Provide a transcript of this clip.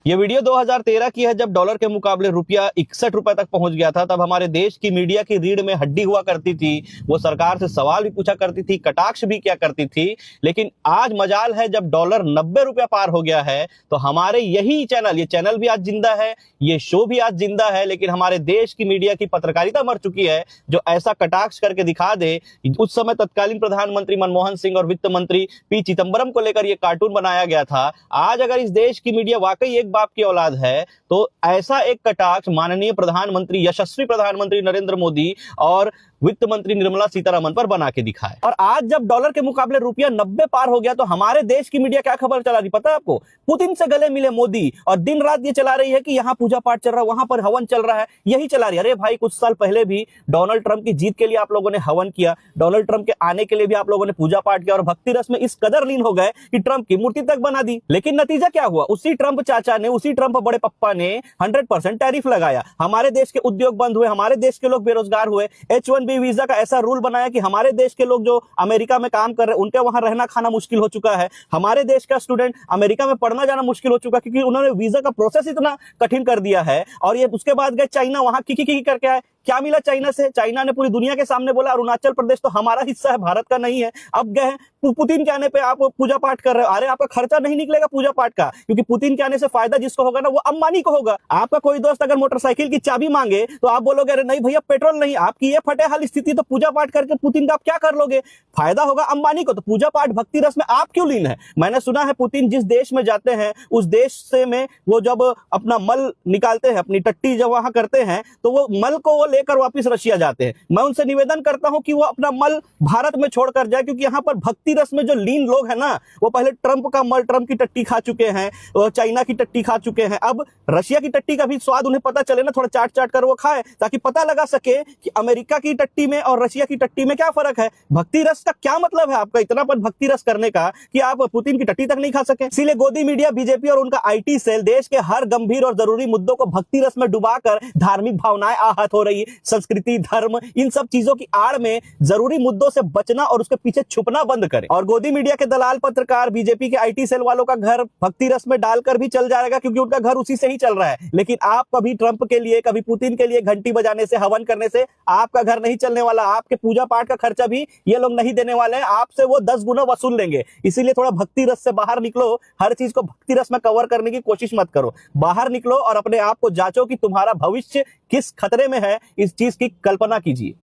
ये वीडियो 2013 की है, जब डॉलर के मुकाबले रुपया 61 रुपए तक पहुंच गया था। तब हमारे देश की मीडिया की रीढ़ में हड्डी हुआ करती थी। वो सरकार से सवाल भी पूछा करती थी, कटाक्ष भी किया करती थी। लेकिन आज मजाल है, जब डॉलर 90 रुपया पार हो गया है, तो हमारे यही चैनल, ये चैनल भी आज जिंदा है, ये शो भी आज जिंदा है। लेकिन हमारे देश की मीडिया की पत्रकारिता मर चुकी है, जो ऐसा कटाक्ष करके दिखा दे। उस समय तत्कालीन प्रधानमंत्री मनमोहन सिंह और वित्त मंत्री पी चिदंबरम को लेकर यह कार्टून बनाया गया था। आज अगर इस देश की मीडिया वाकई एक बाप की औलाद है, तो ऐसा एक कटाक्ष माननीय प्रधानमंत्री, यशस्वी प्रधानमंत्री नरेंद्र मोदी और वित्त मंत्री निर्मला सीतारमण पर बना के दिखाए। और आज जब डॉलर के मुकाबले रुपया 90 पार हो गया, तो हमारे देश की मीडिया क्या खबर चला रही पता है आपको? पुतिन से गले मिले मोदी, और दिन रात ये चला रही है कि यहाँ पूजा पाठ चल रहा है, वहां पर हवन चल रहा है, यही चला रही है। अरे भाई, कुछ साल पहले भी डोनाल्ड ट्रंप की जीत के लिए आप लोगों ने हवन किया, डोनाल्ड ट्रंप के आने के लिए भी आप लोगों ने पूजा पाठ किया, और भक्ति रस में इस कदर लीन हो गए कि ट्रंप की मूर्ति तक बना दी। लेकिन नतीजा क्या हुआ? उसी ट्रंप चाचा ने, उसी ट्रंप बड़े पप्पा ने 100% टैरिफ लगाया। हमारे देश के उद्योग बंद हुए, हमारे देश के लोग बेरोजगार हुए। H1B वीजा का ऐसा रूल बनाया कि हमारे देश के लोग जो अमेरिका में काम कर रहे हैं, उनके वहां रहना खाना मुश्किल हो चुका है। हमारे देश का स्टूडेंट अमेरिका में पढ़ना जाना मुश्किल हो चुका है, क्योंकि उन्होंने वीजा का प्रोसेस इतना कठिन कर दिया है। और ये उसके बाद गए चाइना, वहां की करके आए। क्या मिला चाइना से? चाइना ने पूरी दुनिया के सामने बोला अरुणाचल प्रदेश तो हमारा हिस्सा है, भारत का नहीं है। अब गए पुतिन के आने पे आप पूजा पाठ कर रहे हो। अरे आपका खर्चा नहीं निकलेगा पूजा पाठ का, क्योंकि पुतिन के आने से फायदा जिसको होगा ना, वो अंबानी को होगा। आपका कोई दोस्त अगर मोटरसाइकिल की चाबी मांगे, तो आप बोलोगे अरे नहीं भैया पेट्रोल नहीं। आपकी ये फटे हाल स्थिति, तो पूजा पाठ करके पुतिन का आप क्या कर लोगे? फायदा होगा अंबानी को। तो पूजा पाठ भक्ति रस में आप क्यों लीन है? मैंने सुना है पुतिन जिस देश में जाते हैं, उस देश से में वो जब अपना मल निकालते हैं, अपनी टट्टी जब वहां करते हैं, तो वो मल को वो लेकर वापिस रशिया जाते हैं। मैं उनसे निवेदन करता हूं कि वो अपना मल भारत में छोड़कर जाए, क्योंकि यहाँ पर भक्ति रस में जो लीन लोग हैं ना, वो पहले ट्रंप का मल, ट्रंप की टट्टी खा चुके हैं, चाइना की टट्टी खा चुके हैं। अब रशिया की टट्टी का भी स्वाद उन्हें पता चले ना, थोड़ा चाट चाट कर वो खाए, ताकि पता लगा सके कि अमेरिका की टट्टी में और रशिया की टट्टी में क्या फर्क है। भक्ति रस का क्या मतलब है आपका इतना पर भक्ति रस करने का कि आप पुतिन की टट्टी तक नहीं खा सके? इसीलिए गोदी मीडिया, बीजेपी और उनका IT सेल देश के हर गंभीर और जरूरी मुद्दों को भक्ति रस में डुबाकर धार्मिक भावनाएं आहत हो रही है। संस्कृति, धर्म, इन सब चीजों की आड़ में जरूरी मुद्दों से बचना और उसके पीछे छुपना बंद करें। और गोदी मीडिया के दलाल पत्रकार, बीजेपी के IT सेल वालों का घर भक्ति रस में डालकर भी चल जाएगा, क्योंकि उनका घर उसी से ही चल रहा है। लेकिन आप कभी ट्रंप के लिए, कभी पुतिन के लिए घंटी बजाने से, हवन करने से आपका घर नहीं चलने वाला। आपके पूजा पाठ का खर्चा भी ये लोग नहीं देने वाले हैं, आपसे वो 10 गुना वसूल लेंगे। इसीलिए थोड़ा भक्ति रस से बाहर निकलो। हर चीज को भक्ति रस में कवर करने की कोशिश मत करो। बाहर निकलो और अपने आप को जांचो कि तुम्हारा भविष्य किस खतरे में है। इस चीज की कल्पना कीजिए।